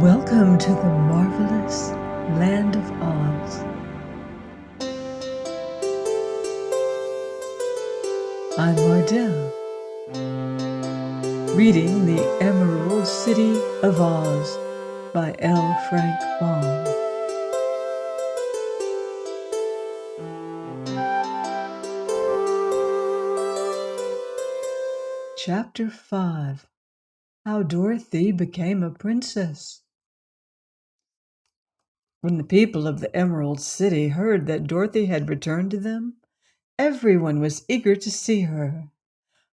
Welcome to the marvelous land of Oz. I'm Mardell, reading The Emerald City of Oz by L. Frank Baum. Chapter 5. How Dorothy Became a Princess. When the people of the Emerald City heard that Dorothy had returned to them, everyone was eager to see her,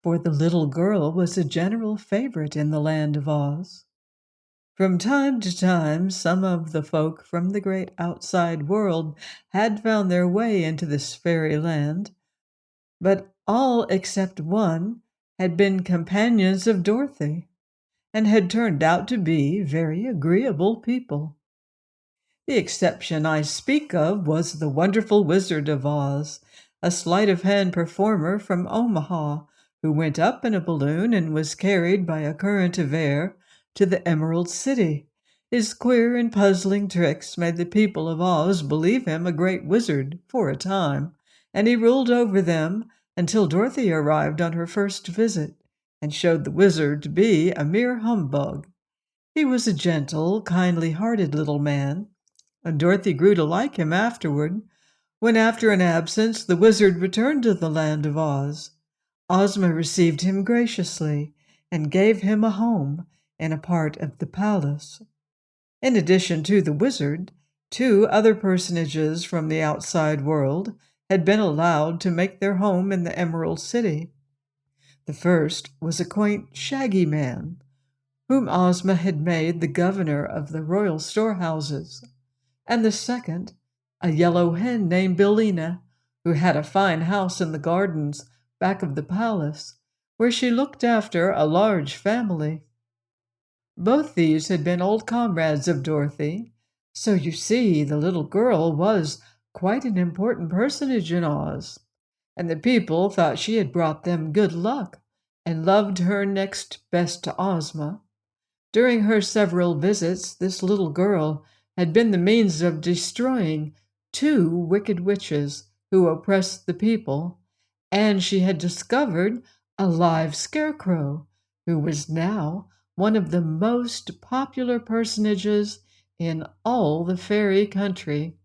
for the little girl was a general favorite in the land of Oz. From time to time, some of the folk from the great outside world had found their way into this fairy land, but all except one had been companions of Dorothy and had turned out to be very agreeable people. The exception I speak of was the wonderful Wizard of Oz, a sleight of hand performer from Omaha, who went up in a balloon and was carried by a current of air to the Emerald City. His queer and puzzling tricks made the people of Oz believe him a great wizard for a time, and he ruled over them until Dorothy arrived on her first visit and showed the wizard to be a mere humbug. He was a gentle, kindly-hearted little man, and Dorothy grew to like him afterward, when after an absence the wizard returned to the land of Oz. Ozma received him graciously and gave him a home in a part of the palace. In addition to the wizard, 2 other personages from the outside world had been allowed to make their home in the Emerald City. The first was a quaint, shaggy man, whom Ozma had made the governor of the royal storehouses, and the second, a yellow hen named Billina, who had a fine house in the gardens back of the palace, where she looked after a large family. Both these had been old comrades of Dorothy, so you see the little girl was quite an important personage in Oz, and the people thought she had brought them good luck and loved her next best to Ozma. During her several visits, this little girl had been the means of destroying 2 wicked witches who oppressed the people, and she had discovered a live scarecrow who was now one of the most popular personages in all the fairy country.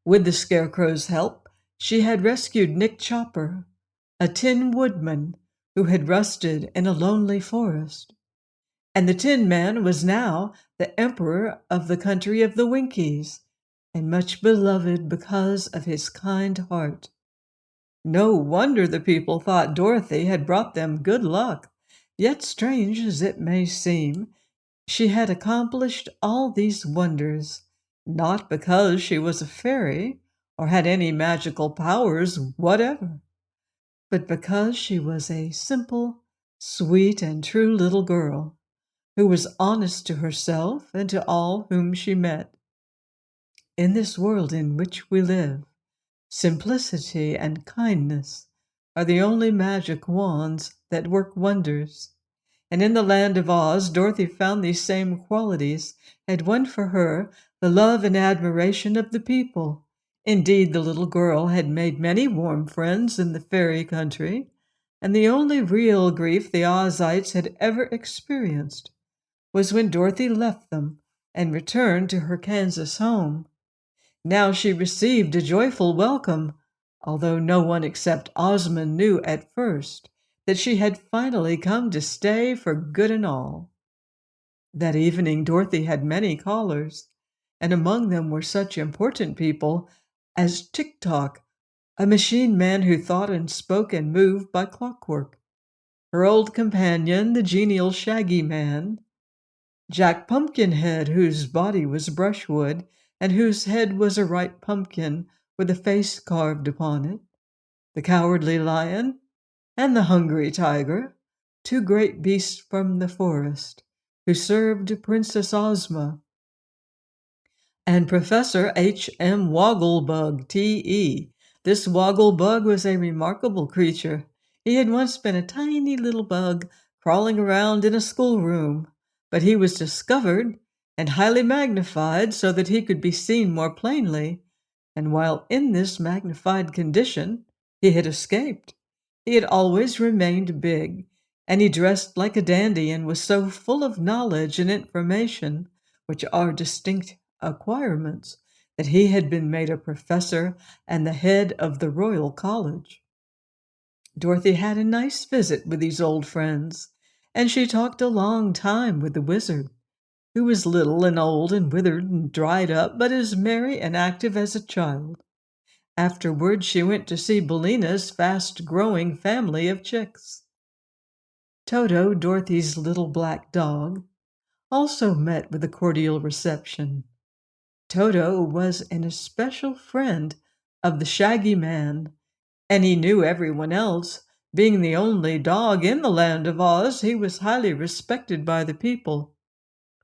With the scarecrow's help, she had rescued Nick Chopper, a Tin Woodman who had rusted in a lonely forest. And the Tin Man was now the emperor of the country of the Winkies, and much beloved because of his kind heart. No wonder the people thought Dorothy had brought them good luck. Yet, strange as it may seem, she had accomplished all these wonders, not because she was a fairy or had any magical powers whatever, but because she was a simple, sweet, and true little girl who was honest to herself and to all whom she met. In this world in which we live, simplicity and kindness are the only magic wands that work wonders. And in the land of Oz, Dorothy found these same qualities had won for her the love and admiration of the people. Indeed, the little girl had made many warm friends in the fairy country, and the only real grief the Ozites had ever experienced was when Dorothy left them and returned to her Kansas home. Now she received a joyful welcome, although no one except Ozma knew at first that she had finally come to stay for good and all. That evening Dorothy had many callers, and among them were such important people as Tick-Tock, a machine man who thought and spoke and moved by clockwork, her old companion, the genial Shaggy Man, Jack Pumpkinhead, whose body was brushwood, and whose head was a ripe pumpkin with a face carved upon it, the Cowardly Lion, and the Hungry Tiger, 2 great beasts from the forest, who served Princess Ozma, and Professor H.M. Wogglebug, T.E. This Wogglebug was a remarkable creature. He had once been a tiny little bug crawling around in a schoolroom, but he was discovered and highly magnified so that he could be seen more plainly, and while in this magnified condition, he had escaped. He had always remained big, and he dressed like a dandy and was so full of knowledge and information, which are distinct acquirements, that he had been made a professor and the head of the Royal College. Dorothy had a nice visit with these old friends, and she talked a long time with the wizard, who was little and old and withered and dried up, but as merry and active as a child. Afterward, she went to see Bellina's fast-growing family of chicks. Toto, Dorothy's little black dog, also met with a cordial reception. Toto was an especial friend of the Shaggy Man, and he knew everyone else. Being the only dog in the land of Oz, he was highly respected by the people,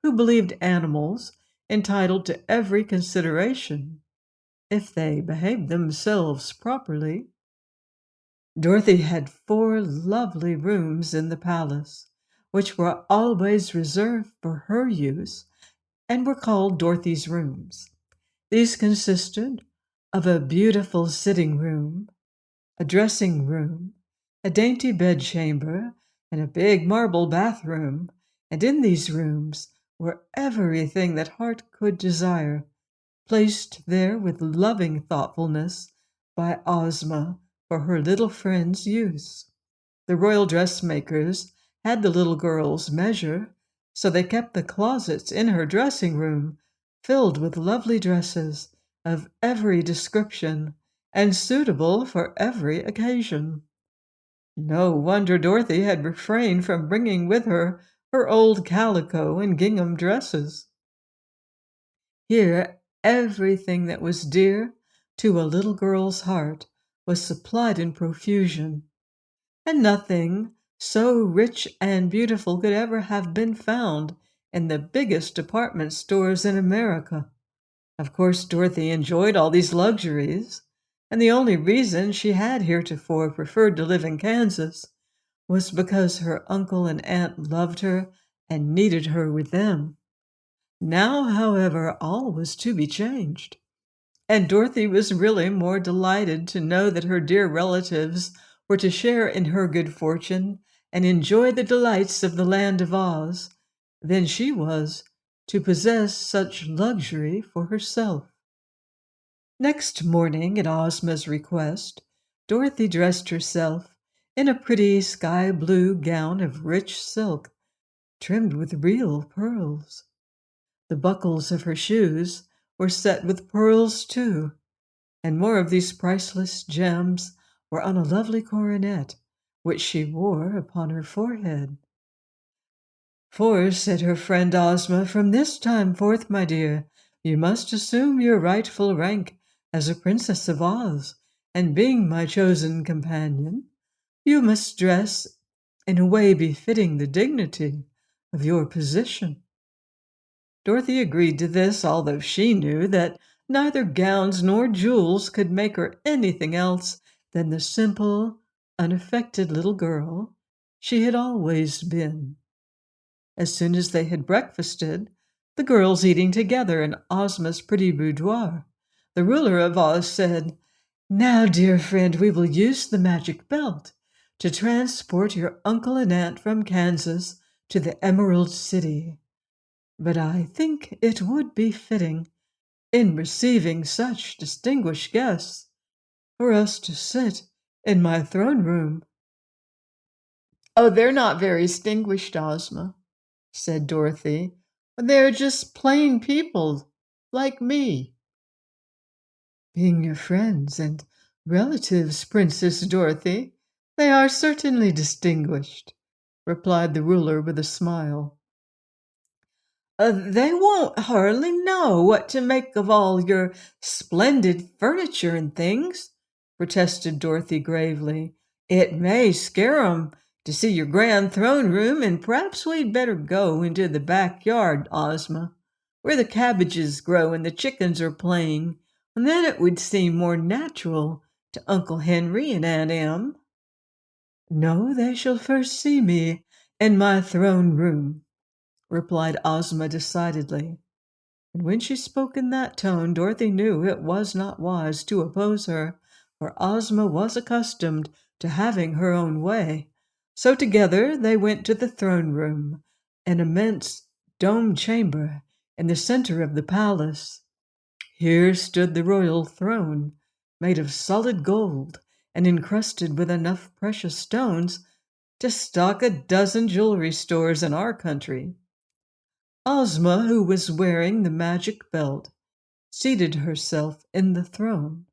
who believed animals entitled to every consideration if they behaved themselves properly. Dorothy had 4 lovely rooms in the palace, which were always reserved for her use and were called Dorothy's rooms. These consisted of a beautiful sitting room, a dressing room, a dainty bedchamber, and a big marble bathroom, and in these rooms were everything that heart could desire, placed there with loving thoughtfulness by Ozma for her little friend's use. The royal dressmakers had the little girl's measure, so they kept the closets in her dressing room filled with lovely dresses of every description and suitable for every occasion. No wonder Dorothy had refrained from bringing with her her old calico and gingham dresses. Here, everything that was dear to a little girl's heart was supplied in profusion, and nothing so rich and beautiful could ever have been found in the biggest department stores in America. Of course, Dorothy enjoyed all these luxuries, and the only reason she had heretofore preferred to live in Kansas was because her uncle and aunt loved her and needed her with them. Now, however, all was to be changed, and Dorothy was really more delighted to know that her dear relatives were to share in her good fortune and enjoy the delights of the land of Oz than she was to possess such luxury for herself. Next morning, at Ozma's request, Dorothy dressed herself in a pretty sky blue gown of rich silk, trimmed with real pearls. The buckles of her shoes were set with pearls too, and more of these priceless gems were on a lovely coronet, which she wore upon her forehead. "For," said her friend Ozma, "from this time forth, my dear, you must assume your rightful rank as a Princess of Oz, and being my chosen companion, you must dress in a way befitting the dignity of your position." Dorothy agreed to this, although she knew that neither gowns nor jewels could make her anything else than the simple, unaffected little girl she had always been. As soon as they had breakfasted, the girls eating together in Ozma's pretty boudoir, the ruler of Oz said, "Now, dear friend, we will use the magic belt to transport your uncle and aunt from Kansas to the Emerald City. But I think it would be fitting, in receiving such distinguished guests, for us to sit in my throne room." "Oh, they're not very distinguished, Ozma," said Dorothy. "They're just plain people, like me." "Being your friends and relatives, Princess Dorothy, they are certainly distinguished," replied the ruler with a smile. They won't hardly know what to make of all your splendid furniture and things," protested Dorothy gravely. "It may scare 'em to see your grand throne room, and perhaps we'd better go into the backyard, Ozma, where the cabbages grow and the chickens are playing, and then it would seem more natural to Uncle Henry and Aunt Em." "No, they shall first see me in my throne room," replied Ozma decidedly. And when she spoke in that tone, Dorothy knew it was not wise to oppose her, for Ozma was accustomed to having her own way. So together they went to the throne room, an immense domed chamber in the center of the palace. Here stood the royal throne, made of solid gold and encrusted with enough precious stones to stock a dozen jewelry stores in our country. Ozma, who was wearing the magic belt, seated herself in the throne,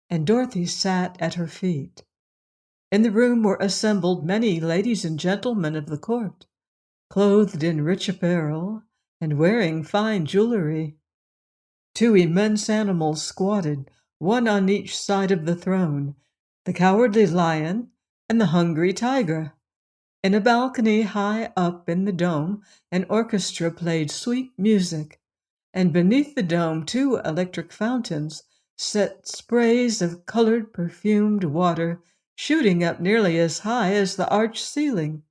and Dorothy sat at her feet. In the room were assembled many ladies and gentlemen of the court, clothed in rich apparel and wearing fine jewelry. Two immense animals squatted, one on each side of the throne, the cowardly lion and the hungry tiger. In a balcony high up in the dome, an orchestra played sweet music, and beneath the dome two electric fountains set sprays of colored perfumed water shooting up nearly as high as the arched ceiling.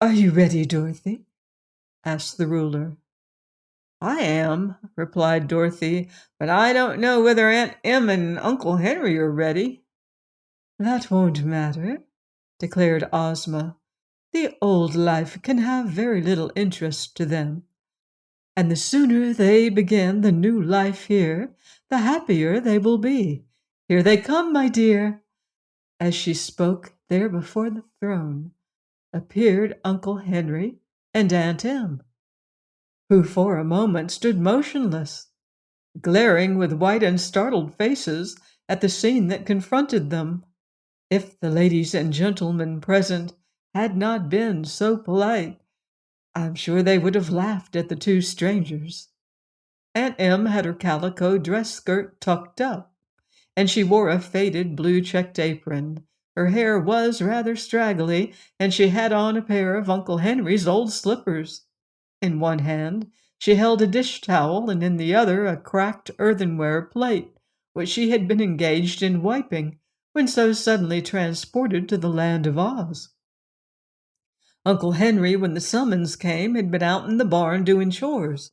"Are you ready, Dorothy?" asked the ruler. "I am," replied Dorothy, "but I don't know whether Aunt Em and Uncle Henry are ready." "That won't matter," declared Ozma. "The old life can have very little interest to them, and the sooner they begin the new life here, the happier they will be. Here they come, my dear." As she spoke, there before the throne appeared Uncle Henry and Aunt Em, who for a moment stood motionless, glaring with white and startled faces at the scene that confronted them. If the ladies and gentlemen present had not been so polite, I'm sure they would have laughed at the two strangers. Aunt Em had her calico dress skirt tucked up, and she wore a faded blue checked apron. Her hair was rather straggly, and she had on a pair of Uncle Henry's old slippers. In one hand she held a dish towel, and in the other a cracked earthenware plate, which she had been engaged in wiping when so suddenly transported to the land of Oz. Uncle Henry, when the summons came, had been out in the barn doing chores.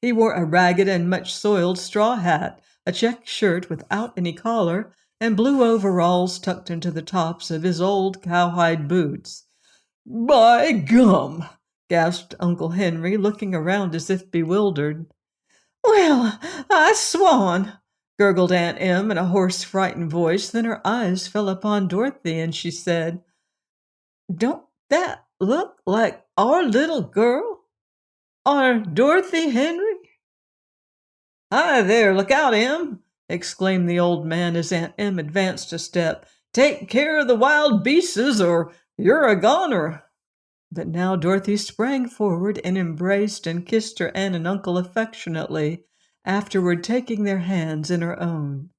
He wore a ragged and much soiled straw hat, a check shirt without any collar, and blue overalls tucked into the tops of his old cowhide boots. "By gum!" gasped Uncle Henry, looking around as if bewildered. "Well, I swan!" gurgled Aunt Em in a hoarse, frightened voice. Then her eyes fell upon Dorothy, and she said, "Don't that look like our little girl? Our Dorothy Henry?" "Hi there, look out, Em!" exclaimed the old man as Aunt Em advanced a step. "Take care of the wild beasts, or you're a goner." But now Dorothy sprang forward and embraced and kissed her aunt and uncle affectionately, afterward taking their hands in her own.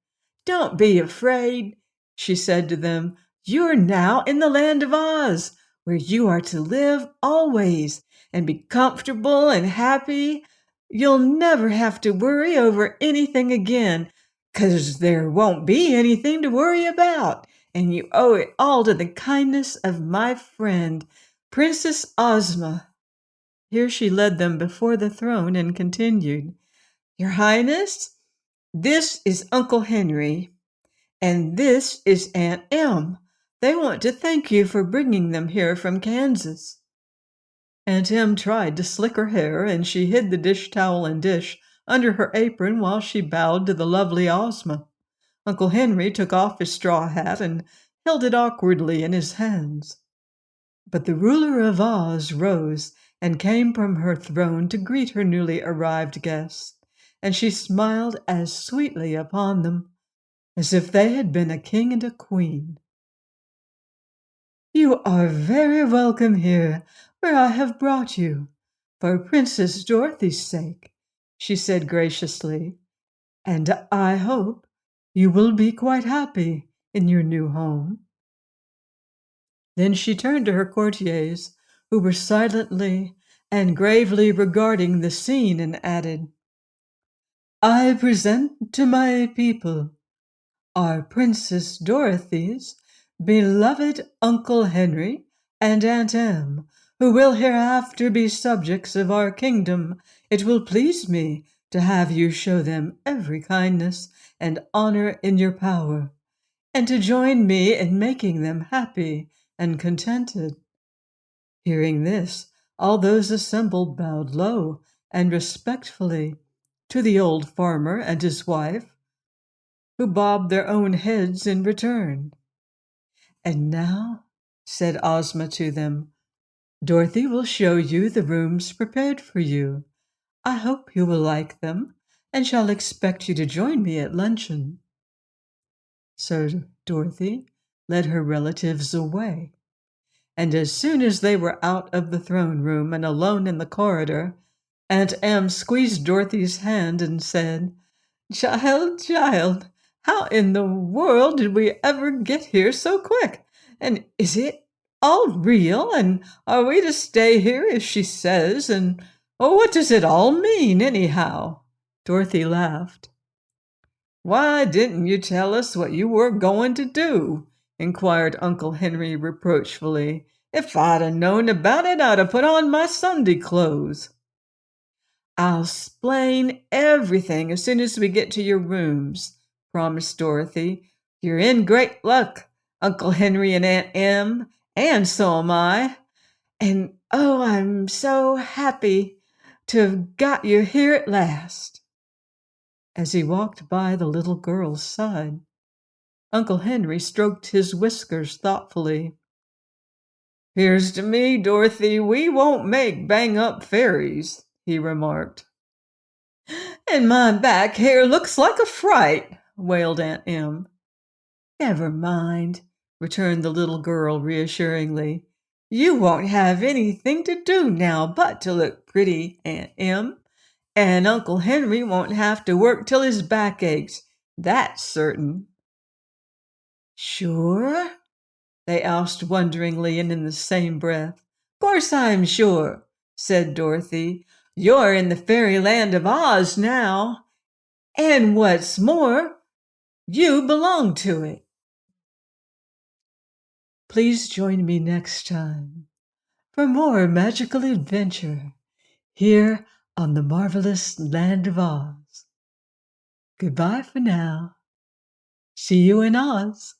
"Don't be afraid," she said to them. "You're now in the land of Oz, where you are to live always and be comfortable and happy. You'll never have to worry over anything again, 'cause there won't be anything to worry about, and you owe it all to the kindness of my friend, Princess Ozma." Here she led them before the throne and continued, "Your Highness, this is Uncle Henry, and this is Aunt Em. They want to thank you for bringing them here from Kansas." Aunt Em tried to slick her hair, and she hid the dish towel and dish under her apron while she bowed to the lovely Ozma. Uncle Henry took off his straw hat and held it awkwardly in his hands. But the ruler of Oz rose and came from her throne to greet her newly arrived guests, and she smiled as sweetly upon them as if they had been a king and a queen. "You are very welcome here, where I have brought you, for Princess Dorothy's sake," she said graciously, "and I hope you will be quite happy in your new home." Then she turned to her courtiers, who were silently and gravely regarding the scene, and added, "I present to my people our Princess Dorothy's beloved Uncle Henry and Aunt Em, who will hereafter be subjects of our kingdom, it will please me to have you show them every kindness and honor in your power, and to join me in making them happy and contented." Hearing this, all those assembled bowed low and respectfully to the old farmer and his wife, who bobbed their own heads in return. "And now," said Ozma to them, "Dorothy will show you the rooms prepared for you. I hope you will like them, and shall expect you to join me at luncheon." So Dorothy led her relatives away, and as soon as they were out of the throne room and alone in the corridor, Aunt Em squeezed Dorothy's hand and said, "Child, child, how in the world did we ever get here so quick? And is it all real? And are we to stay here as she says? And what does it all mean, anyhow?" Dorothy laughed. "Why didn't you tell us what you were going to do?" inquired Uncle Henry reproachfully. "If I'd have known about it, I'd have put on my Sunday clothes." "I'll explain everything as soon as we get to your rooms," promised Dorothy. "You're in great luck, Uncle Henry and Aunt Em, and so am I. And oh, I'm so happy to have got you here at last." As he walked by the little girl's side, Uncle Henry stroked his whiskers thoughtfully. "'Pears to me, Dorothy, we won't make bang-up fairies," he remarked. "And my back hair looks like a fright," wailed Aunt Em. "Never mind," returned the little girl reassuringly. "You won't have anything to do now but to look pretty, Aunt Em. And Uncle Henry won't have to work till his back aches. That's certain." "Sure?" they asked wonderingly and in the same breath. "Course I'm sure," said Dorothy. "You're in the fairyland of Oz now. And what's more, you belong to it." Please join me next time for more magical adventure here on the marvelous Land of Oz. Goodbye for now. See you in Oz.